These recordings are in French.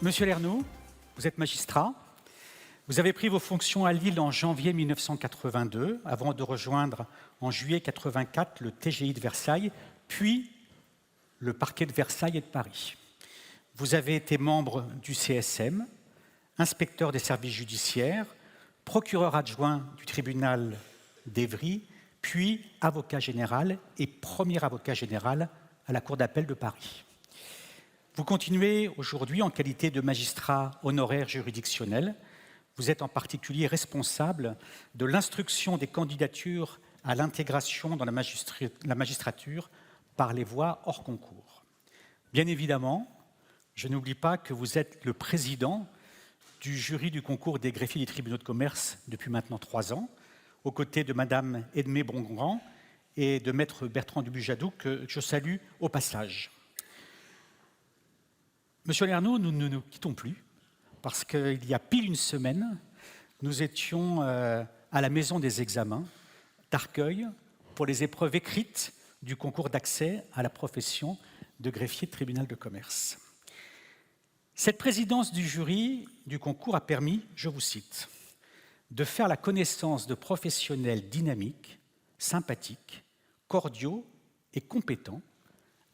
Monsieur Lernoux, vous êtes magistrat. Vous avez pris vos fonctions à Lille en janvier 1982, avant de rejoindre en juillet 1984 le TGI de Versailles, puis le parquet de Versailles et de Paris. Vous avez été membre du CSM, inspecteur des services judiciaires, procureur adjoint du tribunal d'Évry, puis avocat général et premier avocat général à la Cour d'appel de Paris. Vous continuez aujourd'hui en qualité de magistrat honoraire juridictionnel. Vous êtes en particulier responsable de l'instruction des candidatures à l'intégration dans la magistrature par les voies hors concours. Bien évidemment, je n'oublie pas que vous êtes le président du jury du concours des greffiers des tribunaux de commerce depuis maintenant 3 ans, aux côtés de Madame Edmé Bongrand et de Maître Bertrand Dubuc-Jadou, que je salue au passage. Monsieur Lernoux, nous ne nous quittons plus, parce qu'il y a pile une semaine, nous étions à la maison des examens d'Arcueil pour les épreuves écrites du concours d'accès à la profession de greffier de tribunal de commerce. Cette présidence du jury du concours a permis, je vous cite, de faire la connaissance de professionnels dynamiques, sympathiques, cordiaux et compétents,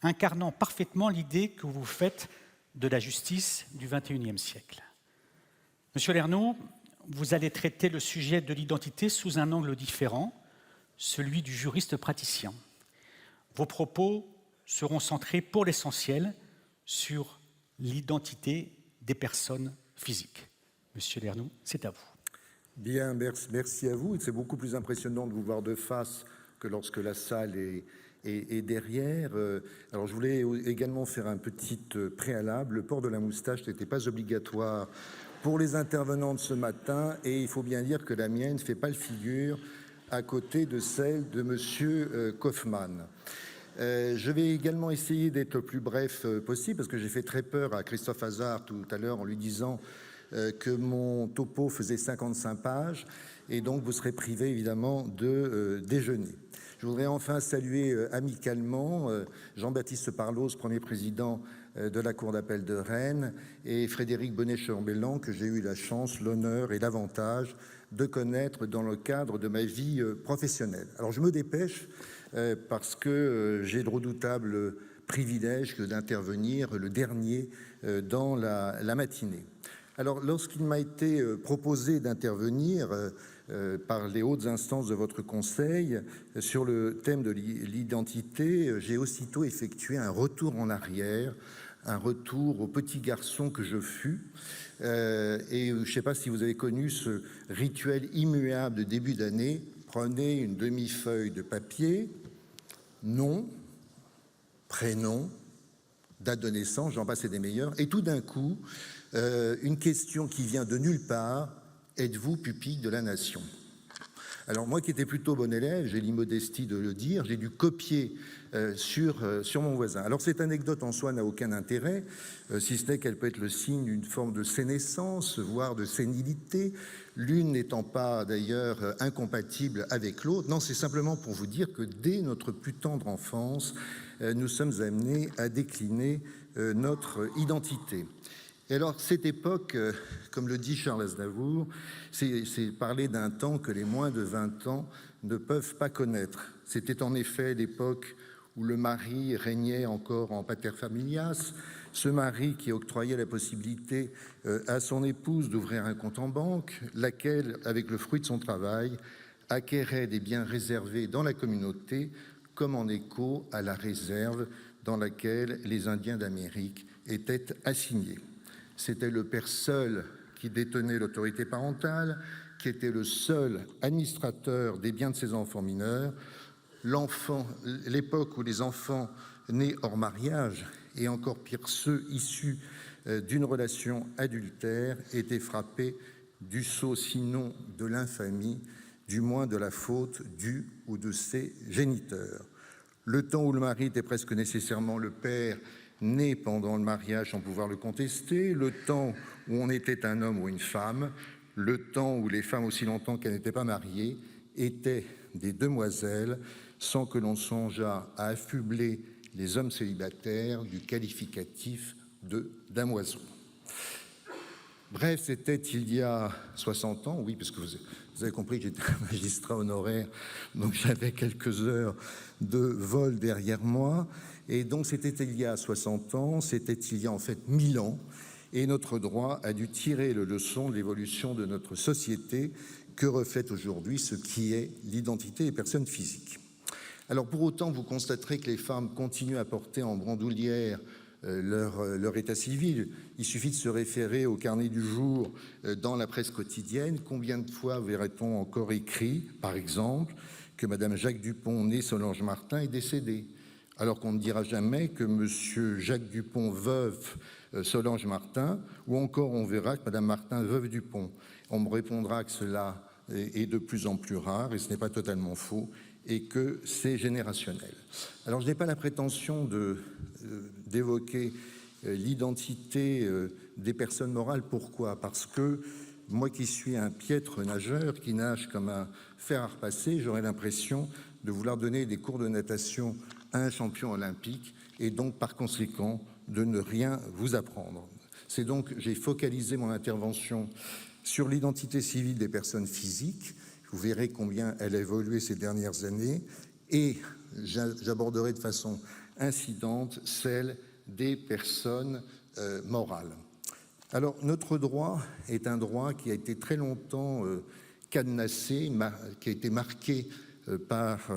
incarnant parfaitement l'idée que vous faites de la justice du XXIe siècle. Monsieur Lernoux, vous allez traiter le sujet de l'identité sous un angle différent, celui du juriste praticien. Vos propos seront centrés pour l'essentiel sur l'identité des personnes physiques. Monsieur Lernoux, c'est à vous. Bien, merci à vous. C'est beaucoup plus impressionnant de vous voir de face que lorsque la salle est derrière. Alors, je voulais également faire un petit préalable. Le port de la moustache n'était pas obligatoire pour les intervenants de ce matin, et il faut bien dire que la mienne ne fait pas le figure à côté de celle de Monsieur Kaufmann. Je vais également essayer d'être le plus bref possible, parce que j'ai fait très peur à Christophe Hazard tout à l'heure en lui disant que mon topo faisait 55 pages, et donc vous serez privé évidemment de déjeuner. Je voudrais enfin saluer amicalement Jean-Baptiste Parlos, premier président de la Cour d'appel de Rennes, et Frédéric Bonnet-Chambellan, que j'ai eu la chance, l'honneur et l'avantage de connaître dans le cadre de ma vie professionnelle. Alors je me dépêche parce que j'ai le redoutable privilège d'intervenir le dernier dans la matinée. Alors, lorsqu'il m'a été proposé d'intervenir par les hautes instances de votre Conseil sur le thème de l'identité, j'ai aussitôt effectué un retour en arrière, un retour au petit garçon que je fus. Et je ne sais pas si vous avez connu ce rituel immuable de début d'année. Prenez une demi-feuille de papier, nom, prénom, date de naissance, j'en passe et des meilleurs, et tout d'un coup, une question qui vient de nulle part: êtes-vous pupille de la nation? Alors moi qui étais plutôt bon élève, j'ai l'immodestie de le dire, j'ai dû copier sur mon voisin. Alors cette anecdote en soi n'a aucun intérêt, si ce n'est qu'elle peut être le signe d'une forme de sénescence, voire de sénilité, l'une n'étant pas d'ailleurs incompatible avec l'autre. Non, c'est simplement pour vous dire que dès notre plus tendre enfance, nous sommes amenés à décliner notre identité. Et alors, cette époque, comme le dit Charles Aznavour, c'est parler d'un temps que les moins de 20 ans ne peuvent pas connaître. C'était en effet l'époque où le mari régnait encore en pater familias, ce mari qui octroyait la possibilité à son épouse d'ouvrir un compte en banque, laquelle, avec le fruit de son travail, acquérait des biens réservés dans la communauté, comme en écho à la réserve dans laquelle les Indiens d'Amérique étaient assignés. C'était le père seul qui détenait l'autorité parentale, qui était le seul administrateur des biens de ses enfants mineurs. L'époque où les enfants nés hors mariage, et encore pire ceux issus d'une relation adultère, étaient frappés du sceau, sinon de l'infamie, du moins de la faute du ou de ses géniteurs. Le temps où le mari était presque nécessairement le père, né pendant le mariage sans pouvoir le contester, le temps où on était un homme ou une femme, le temps où les femmes, aussi longtemps qu'elles n'étaient pas mariées, étaient des demoiselles, sans que l'on songeât à affubler les hommes célibataires du qualificatif de damoiseau. Bref, c'était il y a 60 ans, oui, parce que vous avez compris que j'étais un magistrat honoraire, donc j'avais quelques heures de vol derrière moi. Et donc c'était il y a 60 ans, c'était il y a en fait 1000 ans, et notre droit a dû tirer le leçon de l'évolution de notre société que reflète aujourd'hui ce qui est l'identité des personnes physiques. Alors pour autant, vous constaterez que les femmes continuent à porter en bandoulière leur état civil. Il suffit de se référer au carnet du jour dans la presse quotidienne. Combien de fois verrait-on encore écrit, par exemple, que Madame Jacques Dupont, née Solange Martin, est décédée, alors qu'on ne dira jamais que Monsieur Jacques Dupont, veuve Solange Martin, ou encore on verra que Madame Martin, veuve Dupont. On me répondra que cela est de plus en plus rare, et ce n'est pas totalement faux, et que c'est générationnel. Alors je n'ai pas la prétention d'évoquer l'identité des personnes morales. Pourquoi? Parce que moi qui suis un piètre nageur, qui nage comme un fer à repasser, j'aurais l'impression de vouloir donner des cours de natation à un champion olympique et donc par conséquent de ne rien vous apprendre. C'est donc, j'ai focalisé mon intervention sur l'identité civile des personnes physiques. Vous verrez combien elle a évolué ces dernières années et j'aborderai de façon incidente celle des personnes morales. Alors, notre droit est un droit qui a été très longtemps cadenassé, qui a été marqué par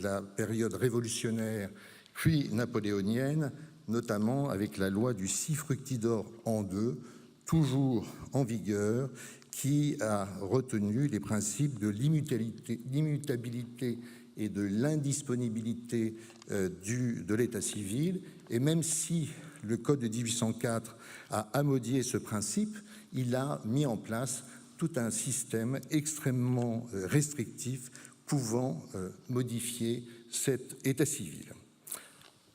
la période révolutionnaire puis napoléonienne, notamment avec la loi du 6 fructidor an 2, toujours en vigueur, qui a retenu les principes de l'immutabilité et de l'indisponibilité de l'état civil. Et même si le Code de 1804 a amodié ce principe, il a mis en place tout un système extrêmement restrictif pouvant modifier cet état civil.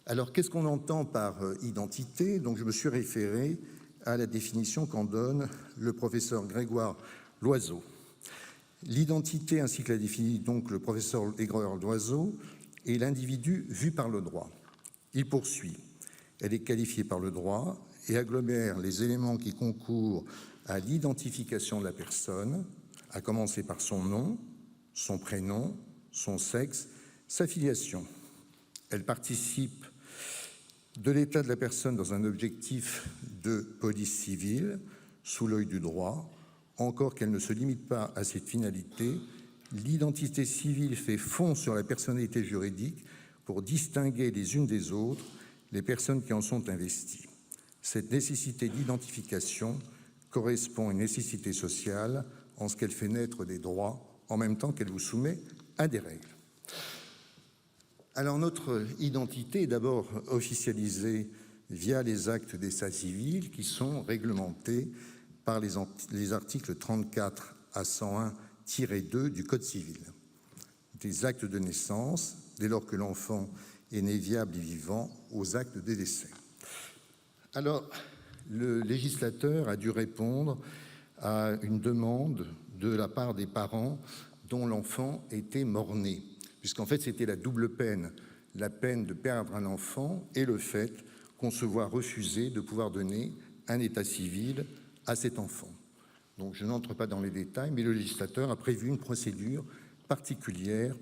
Alors, qu'est-ce qu'on entend par identité? Donc, je me suis référé à la définition qu'en donne le professeur Grégoire Loiseau. L'identité, ainsi que la définit donc le professeur Grégoire Loiseau, est l'individu vu par le droit. Il poursuit. Elle est qualifiée par le droit et agglomère les éléments qui concourent à l'identification de la personne, à commencer par son nom, son prénom, son sexe, sa filiation. Elle participe de l'état de la personne dans un objectif de police civile, sous l'œil du droit. Encore qu'elle ne se limite pas à cette finalité, l'identité civile fait fond sur la personnalité juridique pour distinguer les unes des autres les personnes qui en sont investies. Cette nécessité d'identification correspond à une nécessité sociale en ce qu'elle fait naître des droits en même temps qu'elle vous soumet à des règles. Alors notre identité est d'abord officialisée via les actes d'état civil qui sont réglementés par les articles 34 à 101-2 du Code civil. Des actes de naissance, dès lors que l'enfant est né viable et vivant, aux actes de décès. Alors, le législateur a dû répondre à une demande de la part des parents dont l'enfant était mort-né, puisqu'en fait c'était la double peine, la peine de perdre un enfant et le fait qu'on se voit refuser de pouvoir donner un état civil à cet enfant. Donc je n'entre pas dans les détails, mais le législateur a prévu une procédure particulière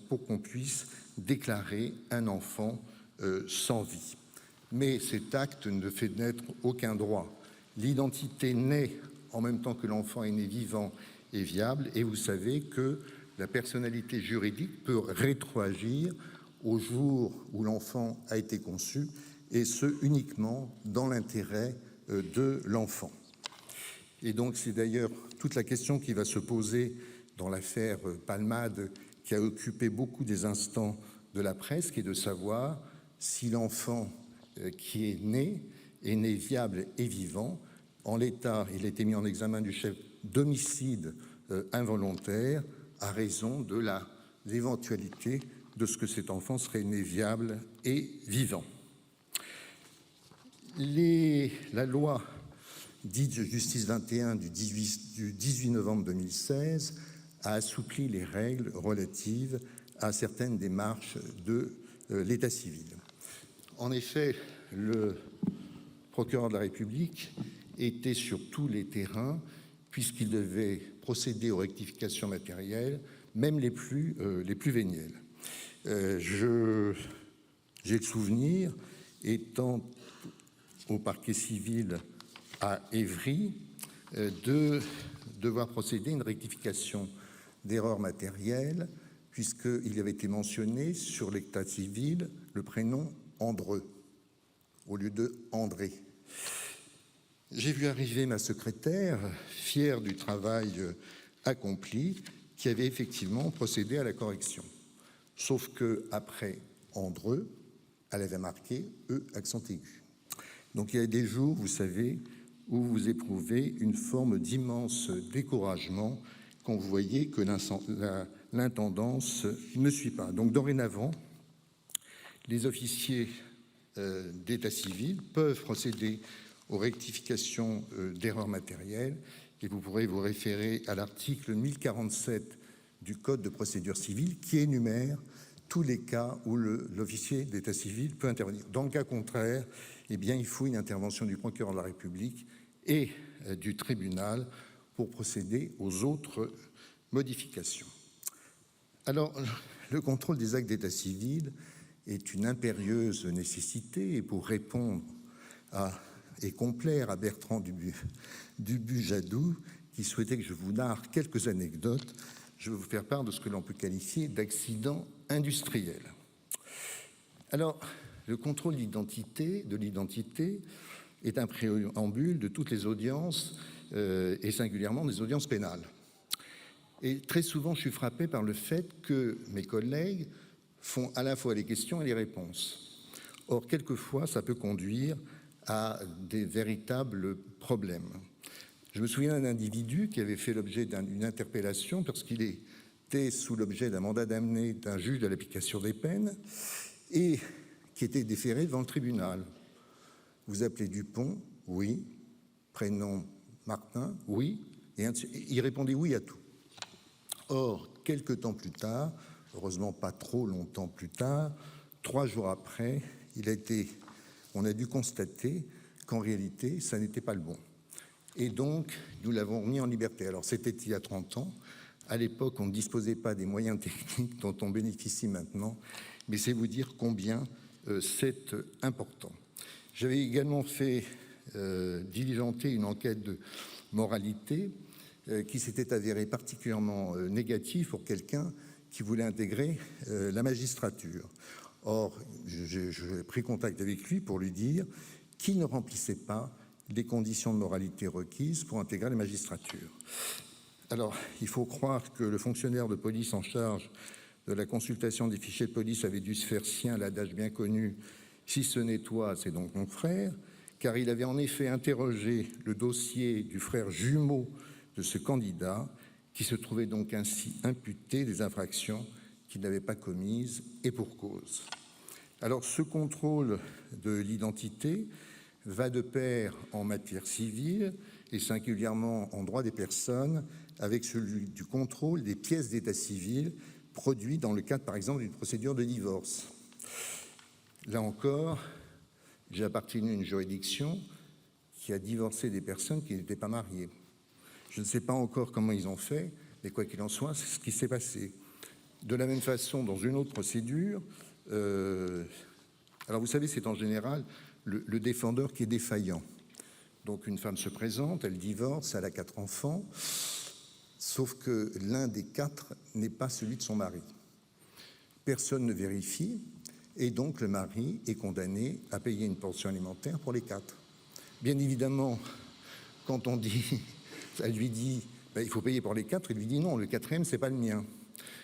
pour qu'on puisse déclarer un enfant sans vie. Mais cet acte ne fait naître aucun droit. L'identité naît en même temps que l'enfant est né vivant et viable, et vous savez que la personnalité juridique peut rétroagir au jour où l'enfant a été conçu, et ce uniquement dans l'intérêt de l'enfant. Et donc c'est d'ailleurs toute la question qui va se poser dans l'affaire Palmade, qui a occupé beaucoup des instants de la presse, qui est de savoir si l'enfant qui est né viable et vivant. En l'état, il a été mis en examen du chef d'homicide involontaire à raison de l'éventualité de ce que cet enfant serait né viable et vivant. La loi dite Justice 21 du 18 novembre 2016 a assoupli les règles relatives à certaines démarches de l'état civil. En effet, le procureur de la République était sur tous les terrains, puisqu'il devait procéder aux rectifications matérielles, même les plus vénielles. J'ai le souvenir, étant au parquet civil à Évry, de devoir procéder à une rectification d'erreurs matérielles, puisqu'il avait été mentionné sur l'état civil le prénom Andreu, au lieu de André. J'ai vu arriver ma secrétaire, fière du travail accompli, qui avait effectivement procédé à la correction. Sauf qu'après Andreu, elle avait marqué E accent aigu. Donc il y a des jours, vous savez, où vous éprouvez une forme d'immense découragement quand vous voyez que l'intendance ne suit pas. Donc dorénavant, les officiers d'état civil peuvent procéder aux rectifications d'erreurs matérielles, et vous pourrez vous référer à l'article 1047 du Code de procédure civile qui énumère tous les cas où l'officier d'état civil peut intervenir. Dans le cas contraire, eh bien, il faut une intervention du procureur de la République et du tribunal pour procéder aux autres modifications. Alors, le contrôle des actes d'état civil est une impérieuse nécessité, et pour répondre et complaire à Bertrand Dubuc-Jadou, qui souhaitait que je vous narre quelques anecdotes, je vais vous faire part de ce que l'on peut qualifier d'accident industriel. Alors, le contrôle de l'identité est un préambule de toutes les audiences, et singulièrement des audiences pénales. Et très souvent, je suis frappé par le fait que mes collègues font à la fois les questions et les réponses. Or, quelquefois, ça peut conduire à des véritables problèmes. Je me souviens d'un individu qui avait fait l'objet d'une interpellation parce qu'il était sous l'objet d'un mandat d'amener d'un juge de l'application des peines et qui était déféré devant le tribunal. Vous appelez Dupont? Oui. Prénom Martin? Oui. Et il répondait oui à tout. Or, quelque temps plus tard, heureusement pas trop longtemps plus tard, 3 jours après, on a dû constater qu'en réalité, ça n'était pas le bon. Et donc, nous l'avons mis en liberté. Alors, c'était il y a 30 ans. À l'époque, on ne disposait pas des moyens techniques dont on bénéficie maintenant, mais c'est vous dire combien c'est important. J'avais également fait diligenter une enquête de moralité qui s'était avérée particulièrement négative pour quelqu'un qui voulait intégrer la magistrature. Or, j'ai pris contact avec lui pour lui dire qu'il ne remplissait pas les conditions de moralité requises pour intégrer la magistrature. Alors, il faut croire que le fonctionnaire de police en charge de la consultation des fichiers de police avait dû se faire sien l'adage bien connu « si ce n'est toi, c'est donc mon frère », car il avait en effet interrogé le dossier du frère jumeau de ce candidat, qui se trouvait donc ainsi imputé des infractions qu'il n'avait pas commises, et pour cause. Alors, ce contrôle de l'identité va de pair en matière civile, et singulièrement en droit des personnes, avec celui du contrôle des pièces d'état civil produits dans le cadre, par exemple, d'une procédure de divorce. Là encore, j'ai appartenu à une juridiction qui a divorcé des personnes qui n'étaient pas mariées. Je ne sais pas encore comment ils ont fait, mais quoi qu'il en soit, c'est ce qui s'est passé. De la même façon, dans une autre procédure, alors vous savez, c'est en général le défendeur qui est défaillant. Donc une femme se présente, elle divorce, elle a 4 enfants, sauf que l'un des 4 n'est pas celui de son mari. Personne ne vérifie, et donc le mari est condamné à payer une pension alimentaire pour les 4. Bien évidemment, quand on dit, elle lui dit, il faut payer pour les 4, il lui dit non, le 4e, c'est pas le mien.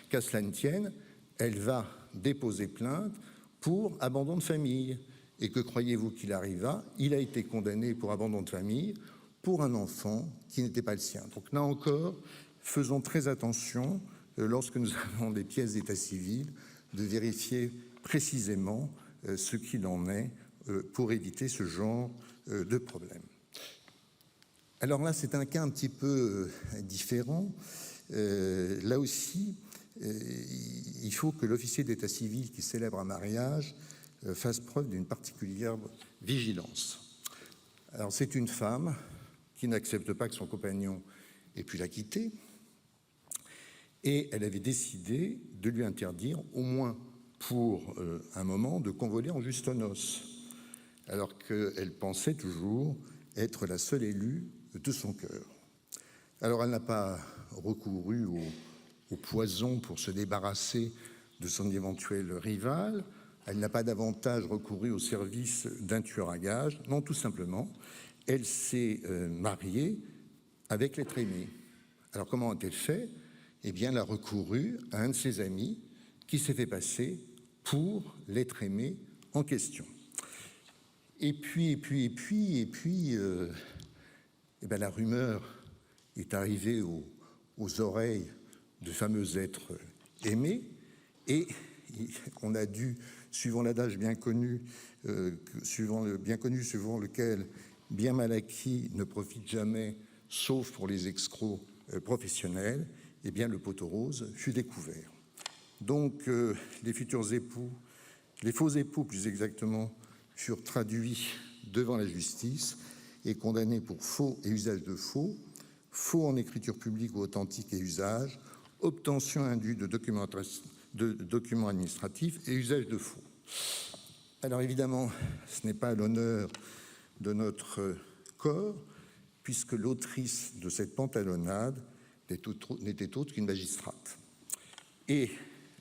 Qu'à cela ne tienne, elle va déposer plainte pour abandon de famille. Et que croyez-vous qu'il arriva? Il a été condamné pour abandon de famille pour un enfant qui n'était pas le sien. Donc là encore, faisons très attention lorsque nous avons des pièces d'état civil de vérifier précisément ce qu'il en est pour éviter ce genre de problème. Alors là, c'est un cas un petit peu différent. Là aussi, il faut que l'officier d'état civil qui célèbre un mariage fasse preuve d'une particulière vigilance. Alors c'est une femme qui n'accepte pas que son compagnon ait pu la quitter. Et elle avait décidé de lui interdire, au moins pour un moment, de convoler en juste noces, alors qu'elle pensait toujours être la seule élue de son cœur. Alors elle n'a pas recouru au poison pour se débarrasser de son éventuel rival, elle n'a pas davantage recouru au service d'un tueur à gages, non, tout simplement, elle s'est mariée avec l'être aimé. Alors comment a-t-elle fait? Eh bien, elle a recouru à un de ses amis qui s'est fait passer pour l'être aimé en question. Et puis, la rumeur est arrivée aux oreilles de fameux êtres aimés, et on a dû, suivant l'adage bien connu, suivant lequel bien mal acquis ne profite jamais, sauf pour les escrocs professionnels, eh bien le poteau rose fut découvert. Donc les futurs époux, les faux époux plus exactement, furent traduits devant la justice et condamnés pour faux et usage de faux, faux en écriture publique ou authentique et usage, obtention indue de documents administratifs et usage de faux. Alors évidemment, ce n'est pas à l'honneur de notre corps, puisque l'autrice de cette pantalonnade n'était autre qu'une magistrate. Et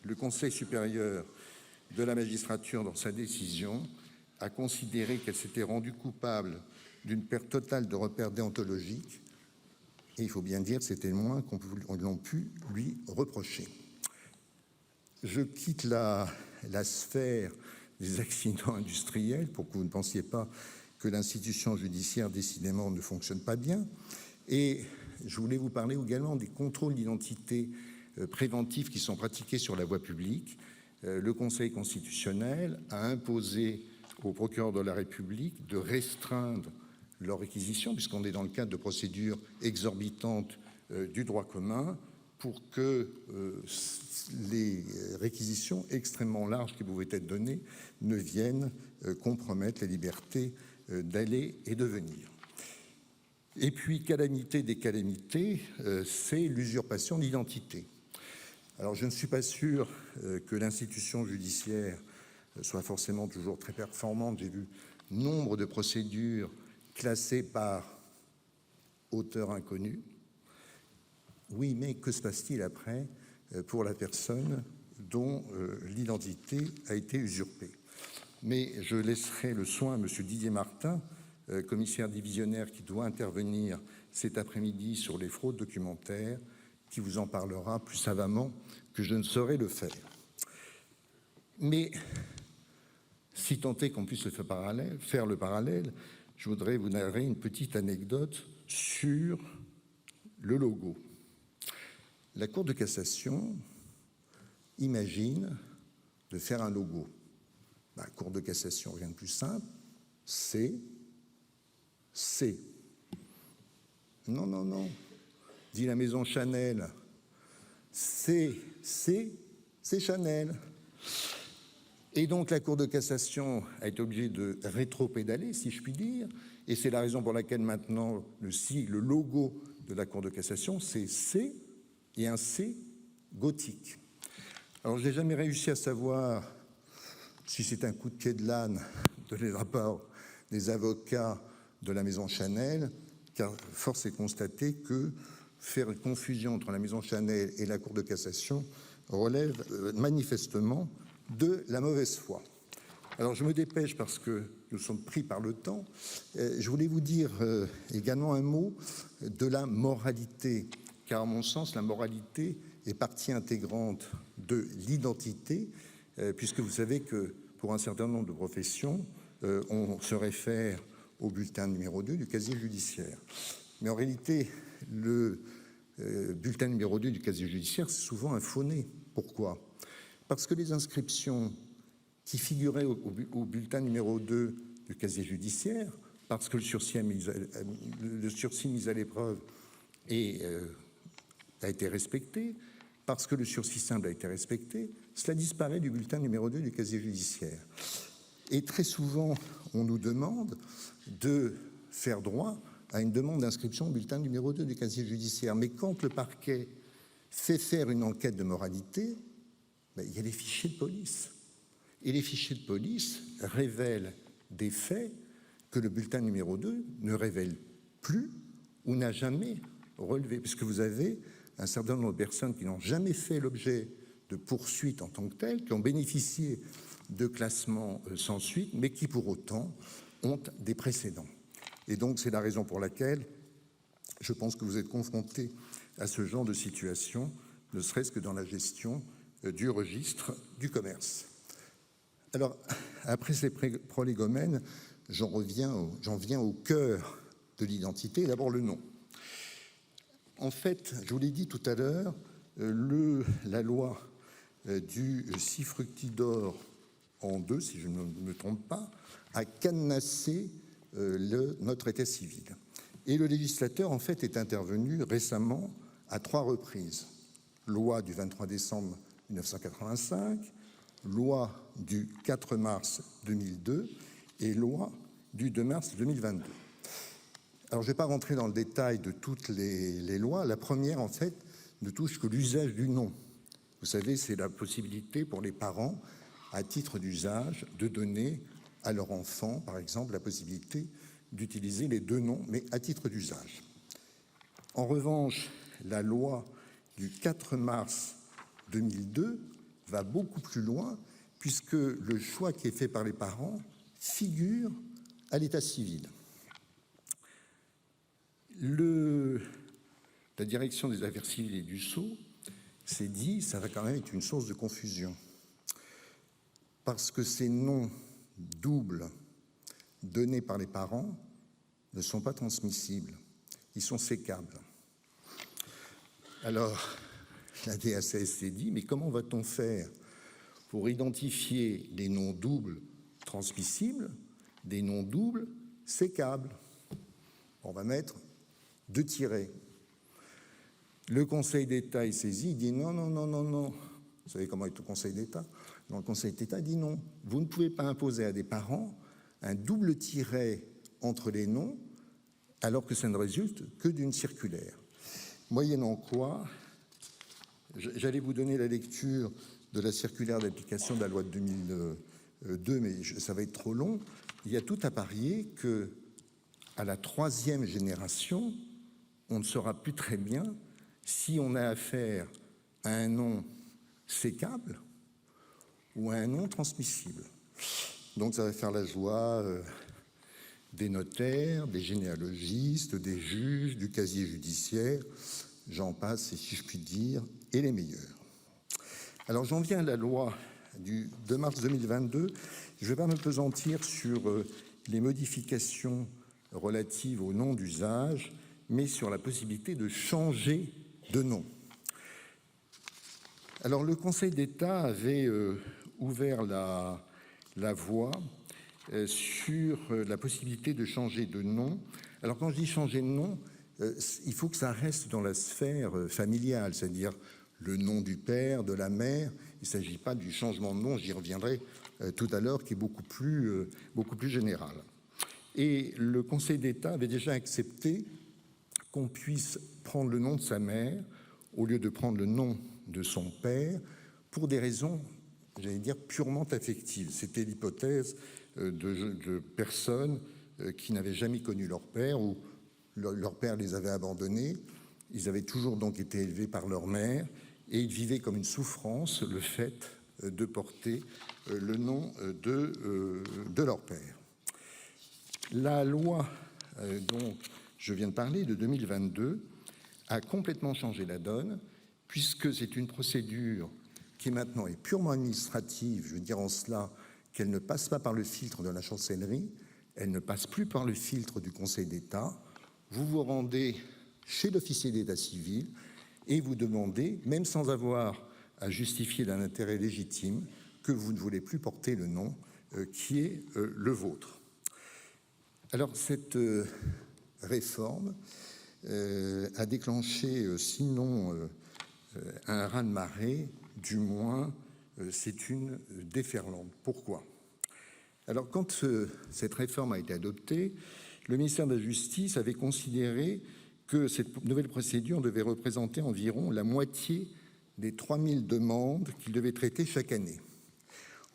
le Conseil supérieur de la magistrature, dans sa décision, a considéré qu'elle s'était rendue coupable d'une perte totale de repères déontologiques, et il faut bien dire que c'était le moins qu'on l'on pu lui reprocher. Je quitte la sphère des accidents industriels pour que vous ne pensiez pas que l'institution judiciaire, décidément, ne fonctionne pas bien. Et je voulais vous parler également des contrôles d'identité préventifs qui sont pratiqués sur la voie publique. Le Conseil constitutionnel a imposé au procureur de la République de restreindre leur réquisition, puisqu'on est dans le cadre de procédures exorbitantes du droit commun, pour que les réquisitions extrêmement larges qui pouvaient être données ne viennent compromettre la liberté d'aller et de venir. Et puis, calamité des calamités, c'est l'usurpation d'identité. Alors, je ne suis pas sûr que l'institution judiciaire soit forcément toujours très performante. J'ai vu nombre de procédures classées par auteur inconnu. Oui, mais que se passe-t-il après pour la personne dont l'identité a été usurpée? Mais je laisserai le soin à M. Didier Martin, commissaire divisionnaire qui doit intervenir cet après-midi sur les fraudes documentaires, qui vous en parlera plus savamment que je ne saurais le faire. Mais si tant est qu'on puisse faire le parallèle, je voudrais vous narrer une petite anecdote sur le logo. La Cour de cassation imagine de faire un logo. La Cour de cassation, rien de plus simple, c'est non, dit la maison Chanel, c'est Chanel. Et donc la Cour de cassation a été obligée de rétro-pédaler, si je puis dire, et c'est la raison pour laquelle maintenant le logo de la Cour de cassation, c'est C et un C gothique. Alors je n'ai jamais réussi à savoir si c'est un coup de pied de l'âne de les rapports des avocats de la maison Chanel, car force est de constater que faire une confusion entre la maison Chanel et la Cour de cassation relève manifestement de la mauvaise foi. Alors je me dépêche parce que nous sommes pris par le temps. Je voulais vous dire également un mot de la moralité, car à mon sens, la moralité est partie intégrante de l'identité, puisque vous savez que pour un certain nombre de professions, on se réfère au bulletin numéro 2 du casier judiciaire. Mais en réalité, le bulletin numéro 2 du casier judiciaire, c'est souvent un faux-né. Pourquoi? Parce que les inscriptions qui figuraient au bulletin numéro 2 du casier judiciaire, parce que le sursis mis à l'épreuve a été respecté, parce que le sursis simple a été respecté, cela disparaît du bulletin numéro 2 du casier judiciaire. Et très souvent, on nous demande de faire droit à une demande d'inscription au bulletin numéro 2 du casier judiciaire. Mais quand le parquet fait faire une enquête de moralité, il y a des fichiers de police. Et les fichiers de police révèlent des faits que le bulletin numéro 2 ne révèle plus ou n'a jamais relevé, puisque vous avez un certain nombre de personnes qui n'ont jamais fait l'objet de poursuites en tant que telles, qui ont bénéficié de classements sans suite, mais qui pour autant ont des précédents. Et donc c'est la raison pour laquelle je pense que vous êtes confrontés à ce genre de situation, ne serait-ce que dans la gestion du registre du commerce. Alors, après ces prolégomènes, j'en viens au cœur de l'identité, d'abord le nom. En fait, je vous l'ai dit tout à l'heure, la loi du 6 fructidor en 2, si je ne me trompe pas, a cadenassé notre état civil. Et le législateur, en fait, est intervenu récemment à 3 reprises. Loi du 23 décembre 1985, loi du 4 mars 2002 et loi du 2 mars 2022. Alors, je ne vais pas rentrer dans le détail de toutes les lois. La première, en fait, ne touche que l'usage du nom. Vous savez, c'est la possibilité pour les parents, à titre d'usage, de donner à leur enfant, par exemple, la possibilité d'utiliser les 2 noms, mais à titre d'usage. En revanche, la loi du 4 mars 2002 va beaucoup plus loin, puisque le choix qui est fait par les parents figure à l'état civil. La direction des affaires civiles et du sceau s'est dit, ça va quand même être une source de confusion, parce que ces noms doubles donnés par les parents ne sont pas transmissibles, ils sont sécables. Alors, la DACS s'est dit, mais comment va-t-on faire pour identifier des noms doubles transmissibles, des noms doubles sécables? On va mettre 2 tirets. Le Conseil d'État est saisi, il dit non. Vous savez comment est le Conseil d'État? Le Conseil d'État dit non. Vous ne pouvez pas imposer à des parents un double tiret entre les noms, alors que ça ne résulte que d'une circulaire. Moyennant quoi, j'allais vous donner la lecture de la circulaire d'application de la loi de 2002, mais ça va être trop long. Il y a tout à parier que, à la 3e génération, on ne saura plus très bien si on a affaire à un nom sécable ou à un nom transmissible. Donc ça va faire la joie des notaires, des généalogistes, des juges, du casier judiciaire, j'en passe, et si je puis dire, et les meilleurs. Alors j'en viens à la loi du 2 mars 2022. Je ne vais pas m'appesantir sur les modifications relatives au nom d'usage, mais sur la possibilité de changer de nom. Alors le Conseil d'État avait ouvert la voie sur la possibilité de changer de nom. Alors quand je dis changer de nom, il faut que ça reste dans la sphère familiale, c'est-à-dire le nom du père, de la mère. Il ne s'agit pas du changement de nom, j'y reviendrai tout à l'heure, qui est beaucoup plus général. Et le Conseil d'État avait déjà accepté qu'on puisse prendre le nom de sa mère au lieu de prendre le nom de son père pour des raisons, j'allais dire, purement affectives. C'était l'hypothèse de personnes qui n'avaient jamais connu leur père ou leur père les avait abandonnés. Ils avaient toujours donc été élevés par leur mère et ils vivaient comme une souffrance le fait de porter le nom de leur père. La loi dont je viens de parler, de 2022, a complètement changé la donne, puisque c'est une procédure qui maintenant est purement administrative, je veux dire en cela qu'elle ne passe pas par le filtre de la chancellerie, elle ne passe plus par le filtre du Conseil d'État. Vous vous rendez chez l'officier d'état civil et vous demandez, même sans avoir à justifier d'un intérêt légitime, que vous ne voulez plus porter le nom qui est le vôtre. Alors cette réforme a déclenché, sinon un raz-de-marée, du moins c'est une déferlante. Pourquoi? Alors quand cette réforme a été adoptée, le ministère de la Justice avait considéré que cette nouvelle procédure devait représenter environ la moitié des 3000 demandes qu'il devait traiter chaque année,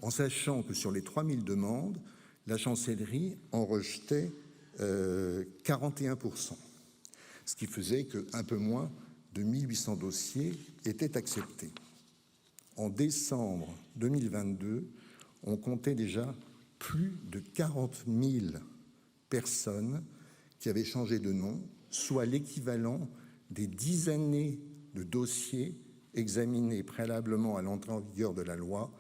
en sachant que sur les 3000 demandes, la chancellerie en rejetait 41%, ce qui faisait qu'un peu moins de 1800 dossiers étaient acceptés. En décembre 2022, on comptait déjà plus de 40 000 personnes qui avaient changé de nom, soit l'équivalent des 10 années de dossiers examinés préalablement à l'entrée en vigueur de la loi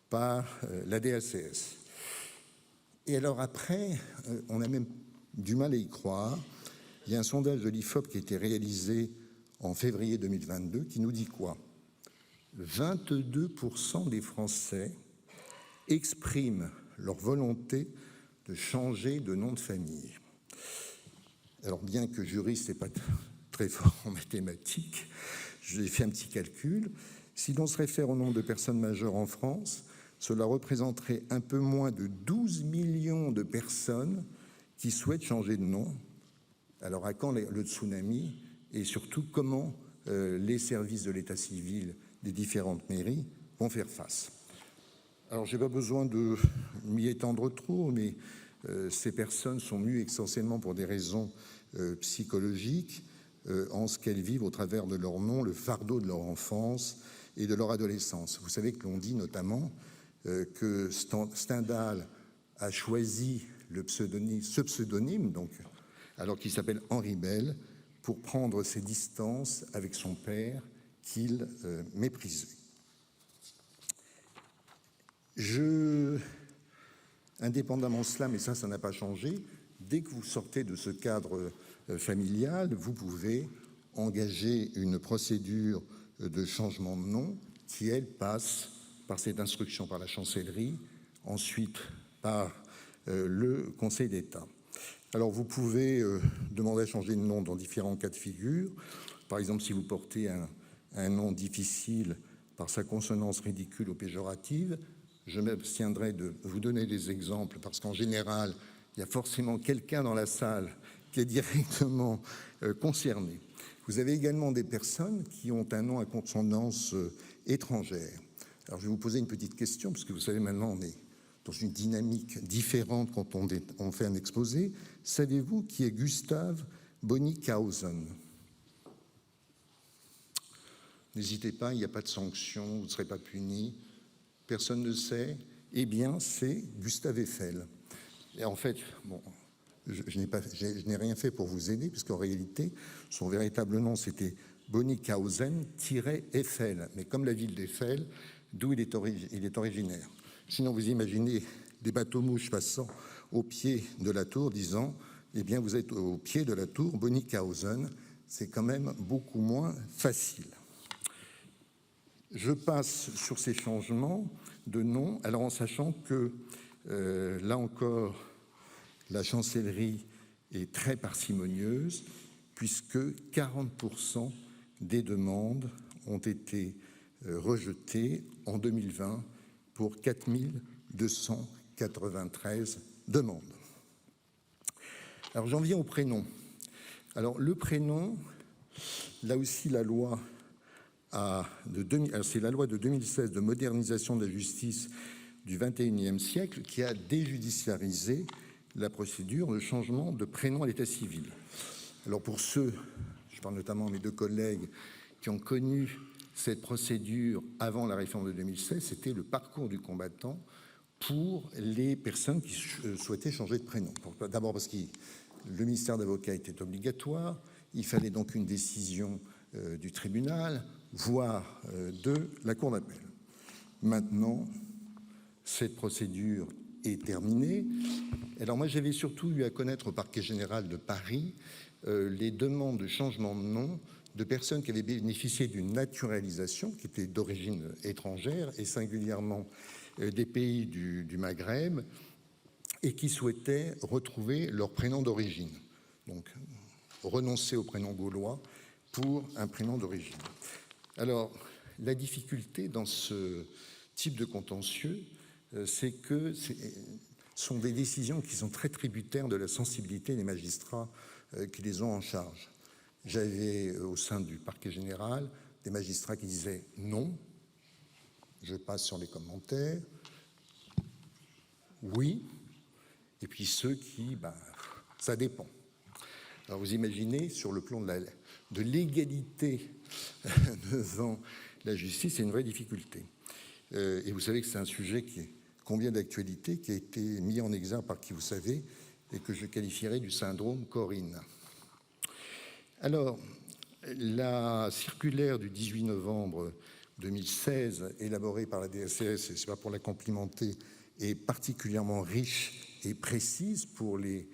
par la DACS. Et alors après, on a même du mal à y croire. Il y a un sondage de l'IFOP qui a été réalisé en février 2022 qui nous dit quoi ? 22% des Français expriment leur volonté de changer de nom de famille. Alors bien que juriste et pas très fort en mathématiques, j'ai fait un petit calcul. Si l'on se réfère au nombre de personnes majeures en France, cela représenterait un peu moins de 12 millions de personnes qui souhaitent changer de nom. Alors à quand le tsunami et surtout comment les services de l'état civil des différentes mairies vont faire face. Alors je n'ai pas besoin de m'y étendre trop, mais ces personnes sont mues essentiellement pour des raisons psychologiques, en ce qu'elles vivent au travers de leur nom, le fardeau de leur enfance et de leur adolescence. Vous savez que l'on dit notamment que Stendhal a choisi ce pseudonyme, donc, alors qu'il s'appelle Henri Bell, pour prendre ses distances avec son père qu'il méprisait. Indépendamment de cela, mais ça n'a pas changé, dès que vous sortez de ce cadre familial, vous pouvez engager une procédure de changement de nom qui, elle, passe par cette instruction par la chancellerie, ensuite par le Conseil d'État. Alors, vous pouvez demander à changer de nom dans différents cas de figure. Par exemple, si vous portez un nom difficile par sa consonance ridicule ou péjorative, je m'abstiendrai de vous donner des exemples parce qu'en général, il y a forcément quelqu'un dans la salle qui est directement concerné. Vous avez également des personnes qui ont un nom à consonance étrangère. Alors, je vais vous poser une petite question, parce que vous savez, maintenant, on est dans une dynamique différente quand on fait un exposé. Savez-vous qui est Gustave Bonnickhausen ? N'hésitez pas, il n'y a pas de sanction, vous ne serez pas puni. Personne ne sait. Eh bien, c'est Gustave Eiffel. Et en fait, bon, je n'ai rien fait pour vous aider, puisqu'en réalité, son véritable nom, c'était Bonnickhausen-Eiffel. Mais comme la ville d'Eiffel, d'où il est originaire. Sinon, vous imaginez des bateaux-mouches passant au pied de la tour, disant « Eh bien, vous êtes au pied de la tour Bonnickhausen ». C'est quand même beaucoup moins facile. Je passe sur ces changements de nom, alors en sachant que, là encore, la chancellerie est très parcimonieuse, puisque 40% des demandes ont été rejetées en 2020 pour 4293 demandes. Alors j'en viens au prénom. Alors le prénom, là aussi la loi c'est la loi de 2016 de modernisation de la justice du XXIe siècle qui a déjudiciarisé la procédure de changement de prénom à l'état civil. Alors pour ceux, je parle notamment à mes deux collègues, qui ont connu cette procédure avant la réforme de 2016, c'était le parcours du combattant pour les personnes qui souhaitaient changer de prénom. D'abord parce que le ministère d'avocat était obligatoire, il fallait donc une décision du tribunal, voire de la cour d'appel. Maintenant, cette procédure est terminée. Alors moi, j'avais surtout eu à connaître au parquet général de Paris les demandes de changement de nom de personnes qui avaient bénéficié d'une naturalisation qui était d'origine étrangère et singulièrement des pays du Maghreb et qui souhaitaient retrouver leur prénom d'origine. Donc, renoncer au prénom gaulois pour un prénom d'origine. Alors, la difficulté dans ce type de contentieux, c'est que sont des décisions qui sont très tributaires de la sensibilité des magistrats qui les ont en charge. J'avais au sein du parquet général des magistrats qui disaient non, je passe sur les commentaires, oui, et puis ceux qui, ça dépend. Alors vous imaginez, sur le plan de l'égalité devant la justice, c'est une vraie difficulté. Et vous savez que c'est un sujet qui est combien d'actualité, qui a été mis en exergue par qui vous savez, et que je qualifierais du syndrome Corinne. Alors, la circulaire du 18 novembre 2016, élaborée par la DSCS, et c'est pas pour la complimenter, est particulièrement riche et précise pour les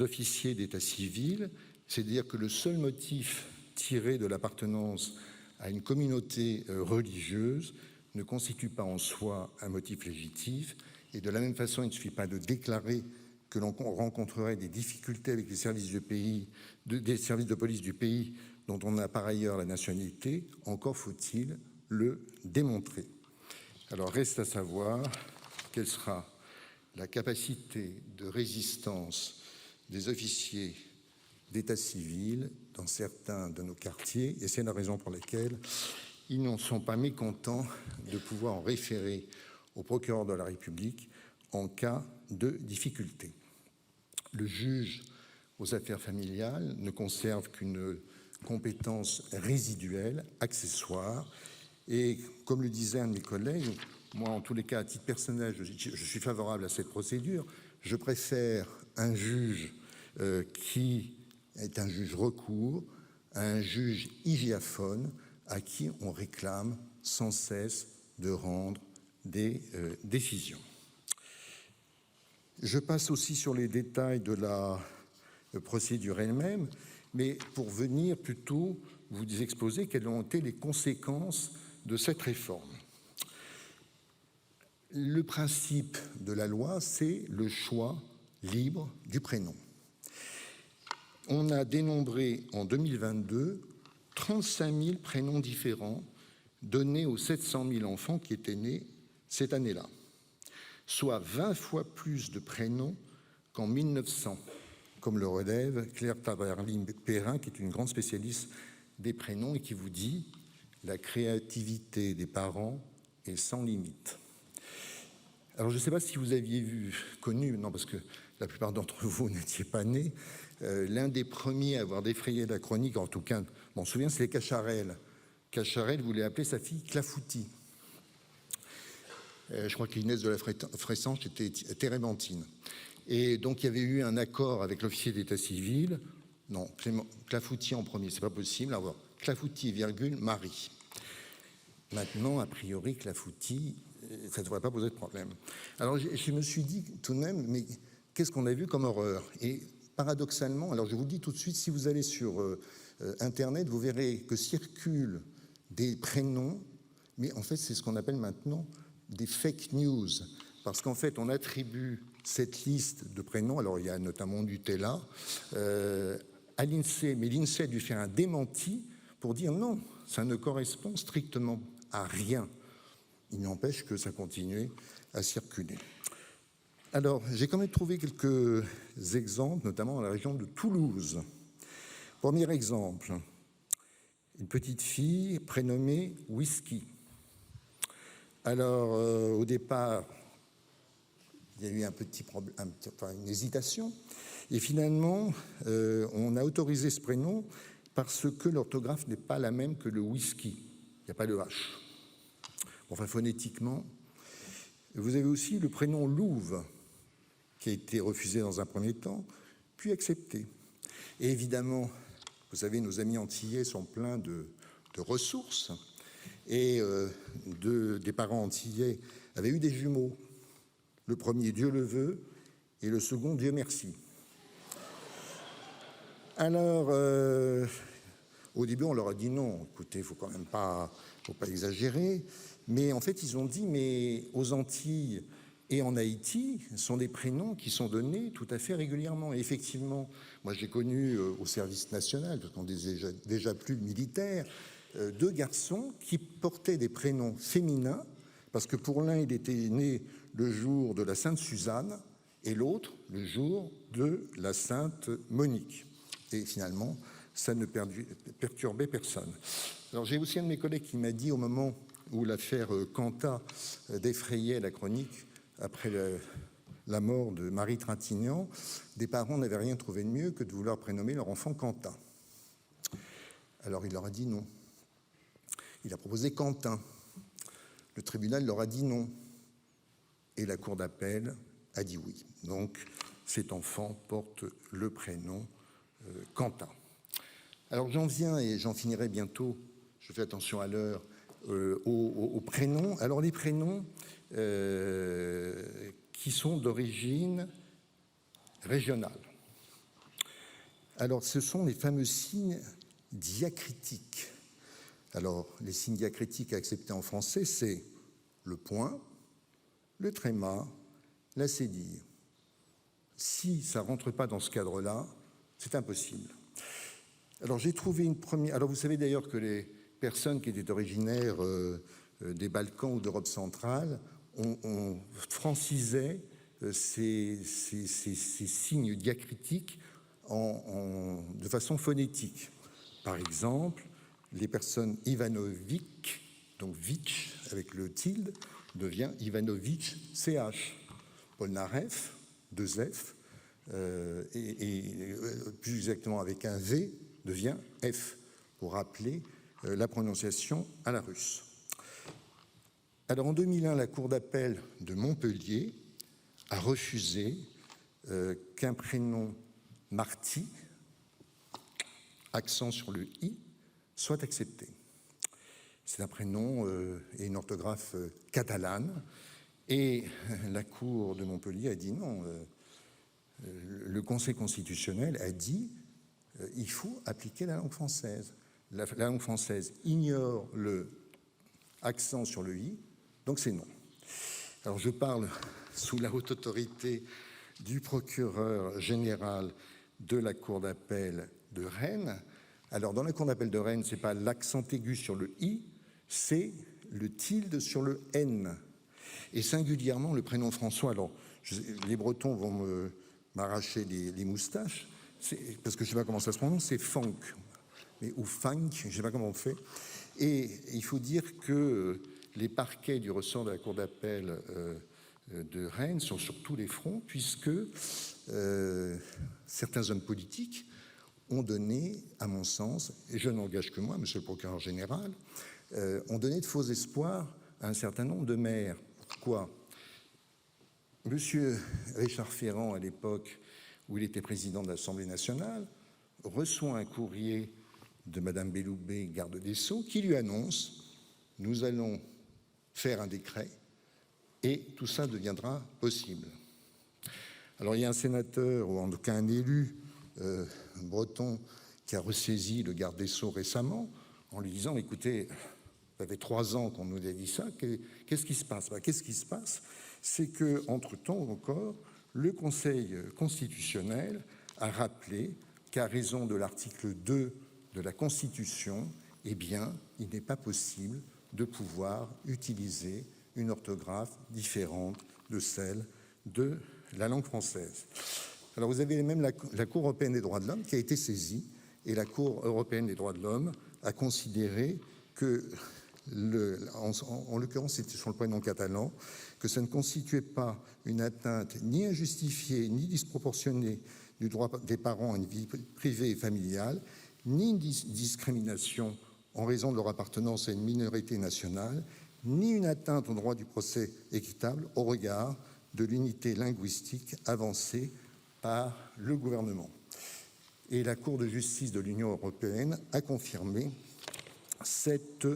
officiers d'état civil, c'est-à-dire que le seul motif tiré de l'appartenance à une communauté religieuse ne constitue pas en soi un motif légitime, et de la même façon, il ne suffit pas de déclarer que l'on rencontrerait des difficultés avec les services des services de police du pays dont on a par ailleurs la nationalité, encore faut-il le démontrer. Alors reste à savoir quelle sera la capacité de résistance des officiers d'état civil dans certains de nos quartiers, et c'est la raison pour laquelle ils n'en sont pas mécontents de pouvoir en référer au procureur de la République en cas de difficulté. Le juge aux affaires familiales ne conserve qu'une compétence résiduelle, accessoire, et comme le disait un de mes collègues, moi en tous les cas à titre personnel, je suis favorable à cette procédure. Je préfère un juge qui est un juge recours à un juge hygiaphone à qui on réclame sans cesse de rendre des décisions. Je passe aussi sur les détails de la procédure elle-même, mais pour venir plutôt vous exposer quelles ont été les conséquences de cette réforme. Le principe de la loi, c'est le choix libre du prénom. On a dénombré en 2022 35 000 prénoms différents donnés aux 700 000 enfants qui étaient nés cette année-là, soit 20 fois plus de prénoms qu'en 1900, comme le relève Claire Tabarly-Perrin, qui est une grande spécialiste des prénoms et qui vous dit « La créativité des parents est sans limite ». Alors je ne sais pas si vous aviez connu, non parce que la plupart d'entre vous n'étiez pas nés, l'un des premiers à avoir défrayé la chronique, en tout cas, on se souvient, c'est Cacharel. Cacharel voulait appeler sa fille Clafoutis. Je crois qu'Inès de la Fressange était térébenthine. Et donc il y avait eu un accord avec l'officier d'état civil. Non, Clafoutis en premier, c'est pas possible. Alors, Clafoutis, virgule, Marie. Maintenant, a priori, Clafoutis, ça ne devrait pas poser de problème. Alors je me suis dit tout de même, mais qu'est-ce qu'on a vu comme horreur? Et paradoxalement, alors je vous le dis tout de suite, si vous allez sur Internet, vous verrez que circulent des prénoms, mais en fait c'est ce qu'on appelle maintenant des fake news, parce qu'en fait on attribue cette liste de prénoms, alors il y a notamment Nutella, à l'INSEE, mais l'INSEE a dû faire un démenti pour dire non, ça ne correspond strictement à rien. Il n'empêche que ça continuait à circuler. Alors, j'ai quand même trouvé quelques exemples, notamment dans la région de Toulouse. Premier exemple, une petite fille prénommée Whisky. Alors, au départ, il y a eu un petit problème, une hésitation, et finalement, on a autorisé ce prénom parce que l'orthographe n'est pas la même que le whisky. Il n'y a pas de H. Enfin, phonétiquement. Vous avez aussi le prénom Louve, qui a été refusé dans un premier temps, puis accepté. Et évidemment, vous savez, nos amis antillais sont pleins de ressources, et des parents antillais avaient eu des jumeaux. Le premier, Dieu le veut, et le second, Dieu merci. Alors, au début, on leur a dit non, écoutez, il ne faut quand même pas exagérer. Mais en fait, ils ont dit, mais aux Antilles et en Haïti, ce sont des prénoms qui sont donnés tout à fait régulièrement. Et effectivement, moi j'ai connu au service national, parce qu'on n'est déjà plus militaire, 2 garçons qui portaient des prénoms féminins, parce que pour l'un, il était né le jour de la Sainte Suzanne, et l'autre le jour de la Sainte Monique. Et finalement, ça ne perturbait personne. Alors j'ai aussi un de mes collègues qui m'a dit, au moment où l'affaire Cantat défrayait la chronique, après la mort de Marie Trintignant, des parents n'avaient rien trouvé de mieux que de vouloir prénommer leur enfant Cantat. Alors il leur a dit non. Il a proposé Quentin. Le tribunal leur a dit non. Et la cour d'appel a dit oui. Donc cet enfant porte le prénom Quentin. Alors j'en viens, et j'en finirai bientôt, je fais attention à l'heure, aux prénoms. Alors les prénoms qui sont d'origine régionale. Alors ce sont les fameux signes diacritiques. Alors les signes diacritiques acceptés en français, c'est le point, le tréma, la cédille. Si ça ne rentre pas dans ce cadre-là, c'est impossible. Alors j'ai trouvé une première... Alors vous savez d'ailleurs que les personnes qui étaient originaires des Balkans ou d'Europe centrale on francisait ces signes diacritiques de façon phonétique. Par exemple, les personnes Ivanovic, donc Vitch avec le tilde, devient Ivanovic CH. Polnareff, 2 F, et plus exactement avec un V, devient F, pour rappeler la prononciation à la russe. Alors en 2001, la Cour d'appel de Montpellier a refusé qu'un prénom Marty, accent sur le I, soit accepté. C'est un prénom et une orthographe catalane, et la Cour de Montpellier a dit non. Le Conseil constitutionnel a dit il faut appliquer la langue française. La langue française ignore le accent sur le i, donc c'est non. Alors je parle sous la haute autorité du procureur général de la Cour d'appel de Rennes. Alors dans la Cour d'appel de Rennes, ce n'est pas l'accent aigu sur le i, c'est le tilde sur le n. Et singulièrement le prénom François. Alors les Bretons vont m'arracher les moustaches, parce que je ne sais pas comment ça se prononce, c'est Funk, ou Funk, je ne sais pas comment on fait. Et il faut dire que les parquets du ressort de la Cour d'appel de Rennes sont sur tous les fronts, puisque certains hommes politiques ont donné, à mon sens, et je n'engage que moi, monsieur le procureur général, ont donné de faux espoirs à un certain nombre de maires. Pourquoi ? Monsieur Richard Ferrand, à l'époque où il était président de l'Assemblée nationale, reçoit un courrier de Madame Belloubet, garde des Sceaux, qui lui annonce « Nous allons faire un décret et tout ça deviendra possible ». Alors il y a un sénateur, ou en tout cas un élu breton, qui a ressaisi le garde des Sceaux récemment en lui disant « Écoutez, ça fait 3 ans qu'on nous a dit ça, qu'est-ce qui se passe ?» Qu'est-ce qui se passe ? C'est qu'entre-temps encore, le Conseil constitutionnel a rappelé qu'à raison de l'article 2 de la Constitution, eh bien, il n'est pas possible de pouvoir utiliser une orthographe différente de celle de la langue française. Alors vous avez même la Cour européenne des droits de l'homme qui a été saisie, et la Cour européenne des droits de l'homme a considéré que, en l'occurrence c'était sur le prénom catalan, que ça ne constituait pas une atteinte ni injustifiée ni disproportionnée du droit des parents à une vie privée et familiale, ni une discrimination en raison de leur appartenance à une minorité nationale, ni une atteinte au droit du procès équitable au regard de l'unité linguistique avancée par le gouvernement. Et la Cour de justice de l'Union européenne a confirmé cette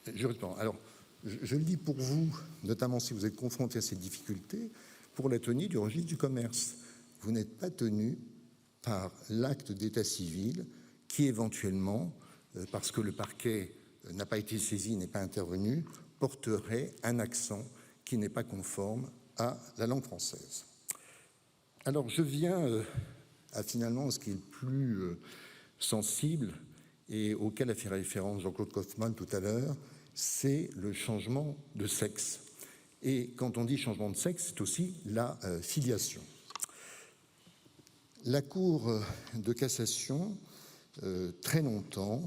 jurisprudence. Alors, je le dis pour vous, notamment si vous êtes confrontés à ces difficultés, pour la tenue du registre du commerce. Vous n'êtes pas tenu par l'acte d'état civil qui éventuellement, parce que le parquet n'a pas été saisi, n'est pas intervenu, porterait un accent qui n'est pas conforme à la langue française. Alors je viens à finalement ce qui est le plus sensible et auquel a fait référence Jean-Claude Kaufmann tout à l'heure, c'est le changement de sexe. Et quand on dit changement de sexe, c'est aussi la filiation. La Cour de cassation, très longtemps,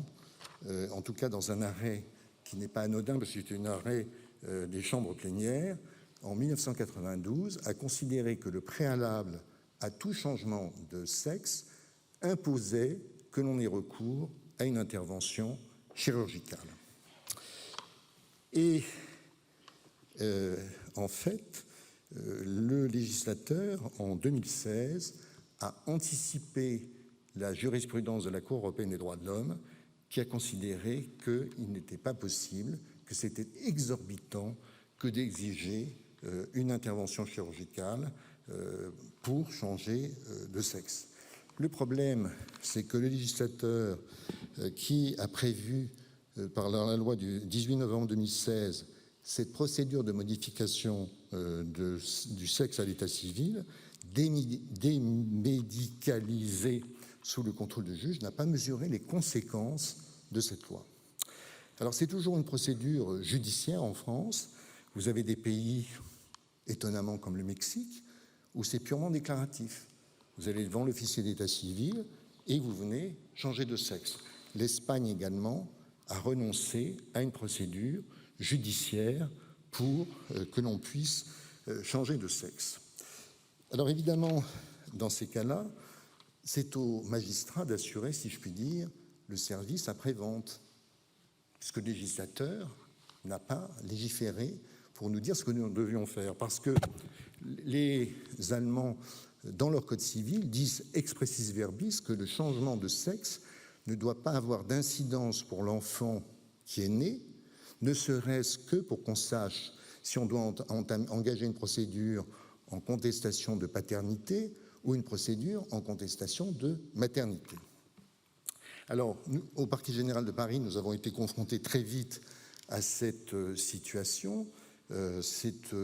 en tout cas dans un arrêt qui n'est pas anodin, parce que c'est un arrêt des chambres plénières, en 1992, a considéré que le préalable à tout changement de sexe imposait que l'on ait recours à une intervention chirurgicale. Et en fait, le législateur, en 2016, a anticipé la jurisprudence de la Cour européenne des droits de l'homme, qui a considéré qu'il n'était pas possible, que c'était exorbitant que d'exiger une intervention chirurgicale pour changer de sexe. Le problème, c'est que le législateur qui a prévu par la loi du 18 novembre 2016 cette procédure de modification du sexe à l'état civil, démédicalisée sous le contrôle du juge, n'a pas mesuré les conséquences de cette loi. Alors c'est toujours une procédure judiciaire en France. Vous avez des pays, étonnamment comme le Mexique, où c'est purement déclaratif. Vous allez devant l'officier d'état civil et vous venez changer de sexe. L'Espagne également a renoncé à une procédure judiciaire pour que l'on puisse changer de sexe. Alors évidemment, dans ces cas-là, c'est au magistrat d'assurer, si je puis dire, le service après-vente, puisque le législateur n'a pas légiféré pour nous dire ce que nous devions faire. Parce que les Allemands, dans leur code civil, disent expressis verbis que le changement de sexe ne doit pas avoir d'incidence pour l'enfant qui est né, ne serait-ce que pour qu'on sache si on doit engager une procédure en contestation de paternité ou une procédure en contestation de maternité. Alors, nous, au Parquet général de Paris, nous avons été confrontés très vite à cette situation. C'est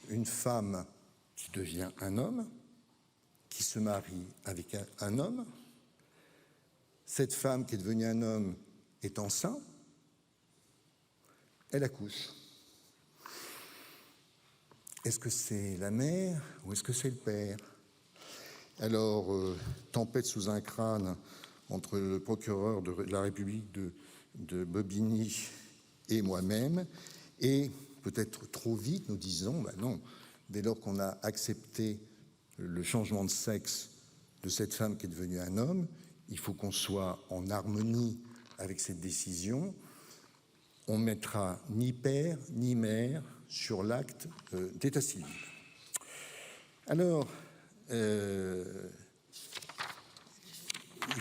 une femme qui devient un homme, qui se marie avec un homme. Cette femme qui est devenue un homme est enceinte, elle accouche. Est-ce que c'est la mère ou est-ce que c'est le père? Alors, tempête sous un crâne entre le procureur de la République de Bobigny et moi-même, et peut-être trop vite, nous disons, ben non, dès lors qu'on a accepté le changement de sexe de cette femme qui est devenue un homme, il faut qu'on soit en harmonie avec cette décision. On ne mettra ni père ni mère sur l'acte d'état civil. Alors, il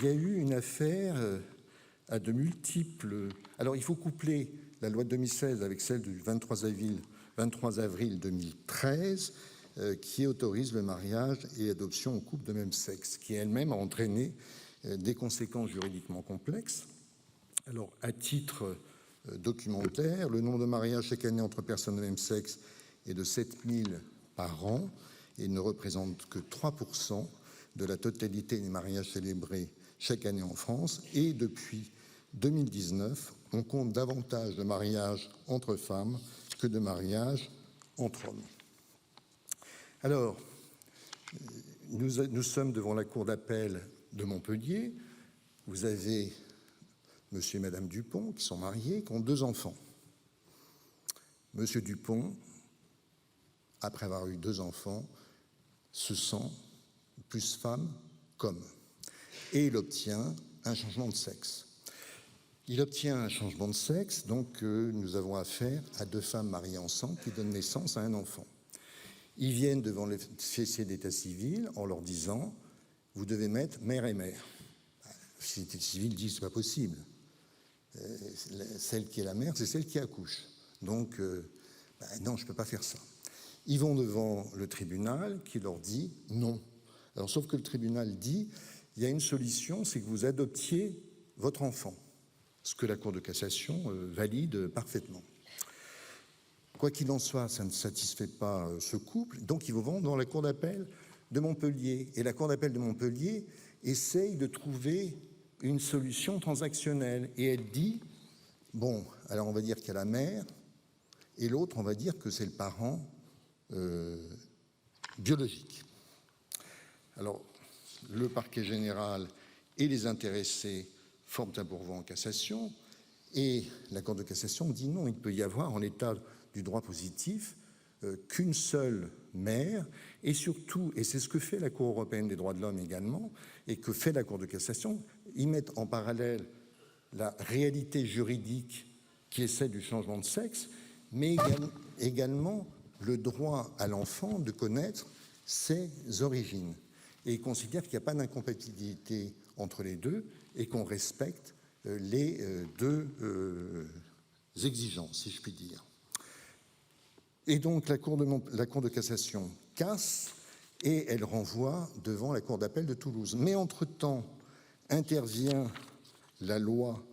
y a eu une affaire à de multiples... Alors, il faut coupler la loi de 2016 avec celle du 23 avril 2013 qui autorise le mariage et l'adoption aux couples de même sexe, qui elle-même a entraîné des conséquences juridiquement complexes. Alors, à titre documentaire, le nombre de mariages chaque année entre personnes de même sexe est de 7000 par an et ne représente que 3% de la totalité des mariages célébrés chaque année en France. Et depuis 2019, on compte davantage de mariages entre femmes que de mariages entre hommes. Alors, nous sommes devant la cour d'appel de Montpellier. Vous avez monsieur et madame Dupont qui sont mariés, qui ont 2 enfants. Monsieur Dupont, après avoir eu 2 enfants, se sent plus femme qu'homme. Et il obtient un changement de sexe. Il obtient un changement de sexe, donc nous avons affaire à 2 femmes mariées ensemble qui donnent naissance à un enfant. Ils viennent devant le officier d'état civil en leur disant « Vous devez mettre mère et mère ». L'officier d'état civil dit « C'est pas possible. Celle qui est la mère, c'est celle qui accouche. Donc, non, je ne peux pas faire ça. » Ils vont devant le tribunal qui leur dit « Non ». Alors, sauf que le tribunal dit « Il y a une solution, c'est que vous adoptiez votre enfant », ce que la Cour de cassation valide parfaitement. Quoi qu'il en soit, ça ne satisfait pas ce couple, donc ils vont dans la Cour d'appel de Montpellier. Et la Cour d'appel de Montpellier essaye de trouver une solution transactionnelle. Et elle dit, bon, alors on va dire qu'il y a la mère, et l'autre, on va dire que c'est le parent biologique. Alors, le parquet général et les intéressés forment un pourvoi en cassation, et la Cour de cassation dit non, il ne peut y avoir en l'état du droit positif qu'une seule mère, et surtout, et c'est ce que fait la Cour européenne des droits de l'homme également, et que fait la Cour de cassation, ils mettent en parallèle la réalité juridique qui est celle du changement de sexe, mais également le droit à l'enfant de connaître ses origines. Et ils considèrent qu'il n'y a pas d'incompatibilité entre les deux et qu'on respecte les deux exigences, si je puis dire. Et donc la Cour de cassation casse et elle renvoie devant la Cour d'appel de Toulouse. Mais entre-temps, intervient la loi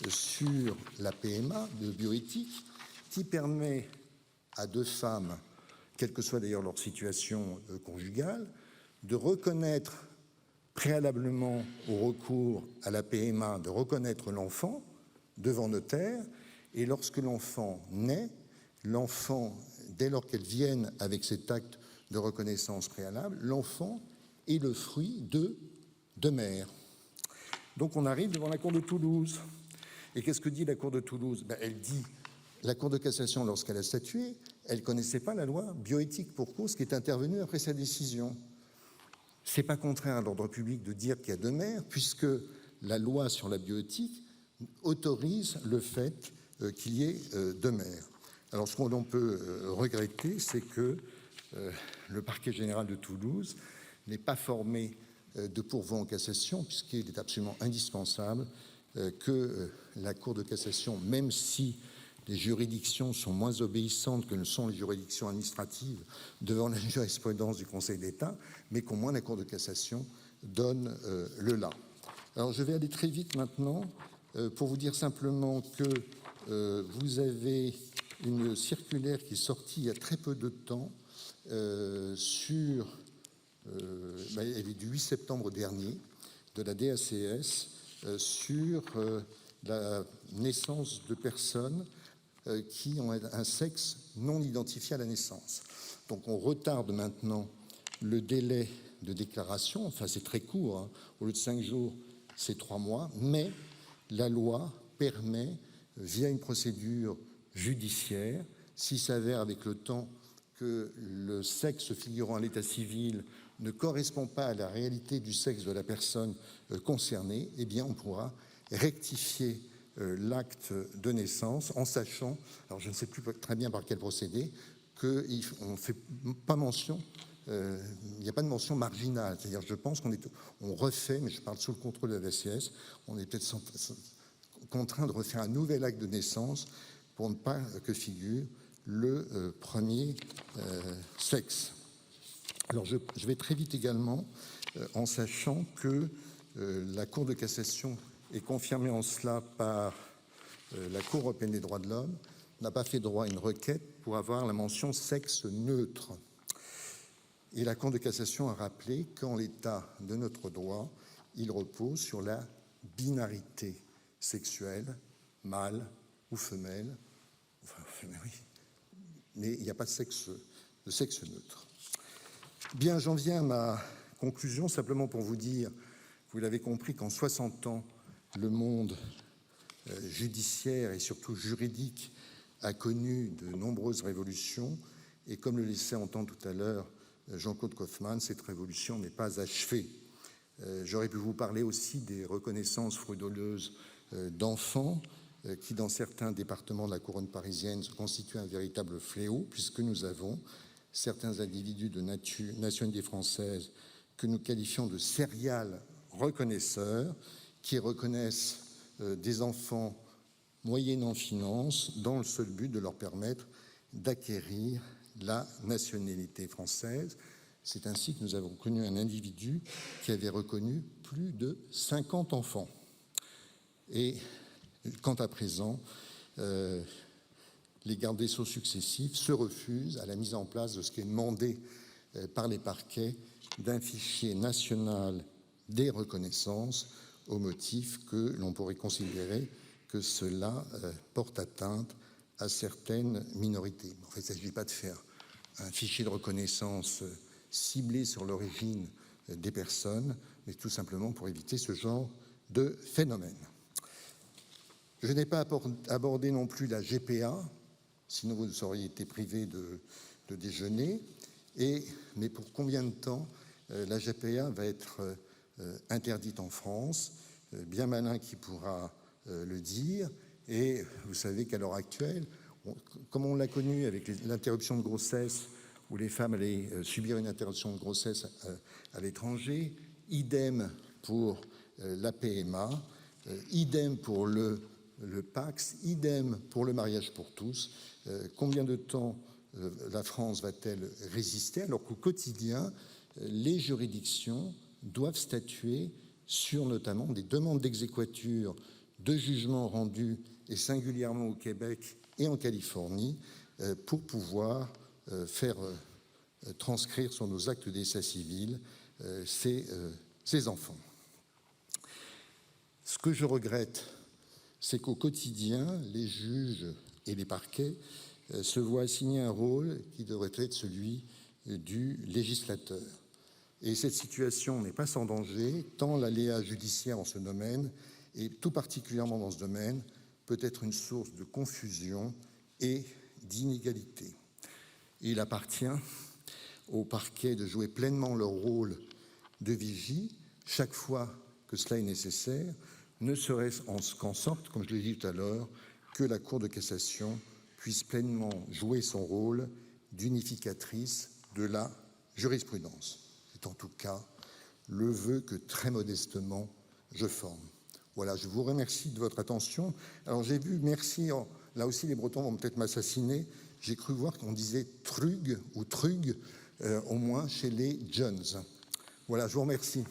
sur la PMA de bioéthique qui permet à deux femmes, quelle que soit d'ailleurs leur situation conjugale, de reconnaître préalablement au recours à la PMA, de reconnaître l'enfant devant notaire, et lorsque l'enfant naît, l'enfant, dès lors qu'elles viennent avec cet acte de reconnaissance préalable, l'enfant est le fruit de deux mères. Donc on arrive devant la Cour de Toulouse. Et qu'est-ce que dit la Cour de Toulouse? Elle dit, la Cour de cassation, lorsqu'elle a statué, elle ne connaissait pas la loi bioéthique pour cause qui est intervenue après sa décision. Ce n'est pas contraire à l'ordre public de dire qu'il y a deux mères, puisque la loi sur la bioéthique autorise le fait qu'il y ait deux mères. Alors ce qu'on peut regretter, c'est que le parquet général de Toulouse n'est pas formé de pourvoi en cassation, puisqu'il est absolument indispensable que la Cour de cassation, même si les juridictions sont moins obéissantes que ne sont les juridictions administratives devant la jurisprudence du Conseil d'État, mais qu'au moins la Cour de cassation donne le là. Alors je vais aller très vite maintenant pour vous dire simplement que vous avez une circulaire qui est sortie il y a très peu de temps elle est du 8 septembre dernier de la DACS sur la naissance de personnes qui ont un sexe non identifié à la naissance. Donc on retarde maintenant le délai de déclaration, enfin c'est très court, hein. Au lieu de 5 jours, c'est 3 mois, mais la loi permet, via une procédure judiciaire, s'il s'avère avec le temps que le sexe figurant à l'état civil ne correspond pas à la réalité du sexe de la personne concernée, eh bien on pourra rectifier l'acte de naissance en sachant, alors je ne sais plus très bien par quel procédé, qu'on ne fait pas mention, il n'y a pas de mention marginale, c'est-à-dire je pense qu'on refait, mais je parle sous le contrôle de la DACS, on est peut-être contraint de refaire un nouvel acte de naissance pour ne pas que figure le premier sexe. Alors je vais très vite également en sachant que la Cour de cassation est confirmée en cela par la Cour européenne des droits de l'homme, n'a pas fait droit à une requête pour avoir la mention sexe neutre. Et la Cour de cassation a rappelé qu'en l'état de notre droit, il repose sur la binarité sexuelle, mâle ou femelle, oui, mais il n'y a pas de sexe neutre. Bien, j'en viens à ma conclusion, simplement pour vous dire, vous l'avez compris, qu'en 60 ans, le monde judiciaire et surtout juridique a connu de nombreuses révolutions, et comme le laissait entendre tout à l'heure Jean-Claude Kaufmann, cette révolution n'est pas achevée. J'aurais pu vous parler aussi des reconnaissances frauduleuses d'enfants qui, dans certains départements de la couronne parisienne, constituent un véritable fléau, puisque nous avons certains individus de nationalité française que nous qualifions de serial reconnaisseurs, qui reconnaissent des enfants moyennant finance dans le seul but de leur permettre d'acquérir la nationalité française. C'est ainsi que nous avons connu un individu qui avait reconnu plus de 50 enfants. Et quant à présent, les gardes des Sceaux successifs se refusent à la mise en place de ce qui est demandé par les parquets d'un fichier national des reconnaissances au motif que l'on pourrait considérer que cela porte atteinte à certaines minorités. En fait, il ne s'agit pas de faire un fichier de reconnaissance ciblé sur l'origine des personnes, mais tout simplement pour éviter ce genre de phénomène. Je n'ai pas abordé non plus la GPA, sinon vous auriez été privé de déjeuner. Mais pour combien de temps la GPA va être interdite en France? Bien malin qui pourra le dire. Et vous savez qu'à l'heure actuelle, comme on l'a connu avec l'interruption de grossesse, où les femmes allaient subir une interruption de grossesse à l'étranger, idem pour la PMA, idem pour le PACS, idem pour le mariage pour tous. Combien de temps la France va-t-elle résister alors qu'au quotidien, les juridictions doivent statuer sur notamment des demandes d'exéquatur de jugements rendus, et singulièrement au Québec et en Californie, pour pouvoir faire transcrire sur nos actes d'état civil ces enfants. Ce que je regrette, c'est qu'au quotidien, les juges et les parquets se voient assigner un rôle qui devrait être celui du législateur. Et cette situation n'est pas sans danger, tant l'aléa judiciaire en ce domaine, et tout particulièrement dans ce domaine, peut être une source de confusion et d'inégalité. Il appartient aux parquets de jouer pleinement leur rôle de vigie chaque fois que cela est nécessaire, ne serait-ce qu'en sorte, comme je l'ai dit tout à l'heure, que la Cour de cassation puisse pleinement jouer son rôle d'unificatrice de la jurisprudence. C'est en tout cas le vœu que très modestement je forme. Voilà, je vous remercie de votre attention. Alors j'ai vu, merci, là aussi les Bretons vont peut-être m'assassiner, j'ai cru voir qu'on disait trug ou trug, au moins chez les jeunes. Voilà, je vous remercie.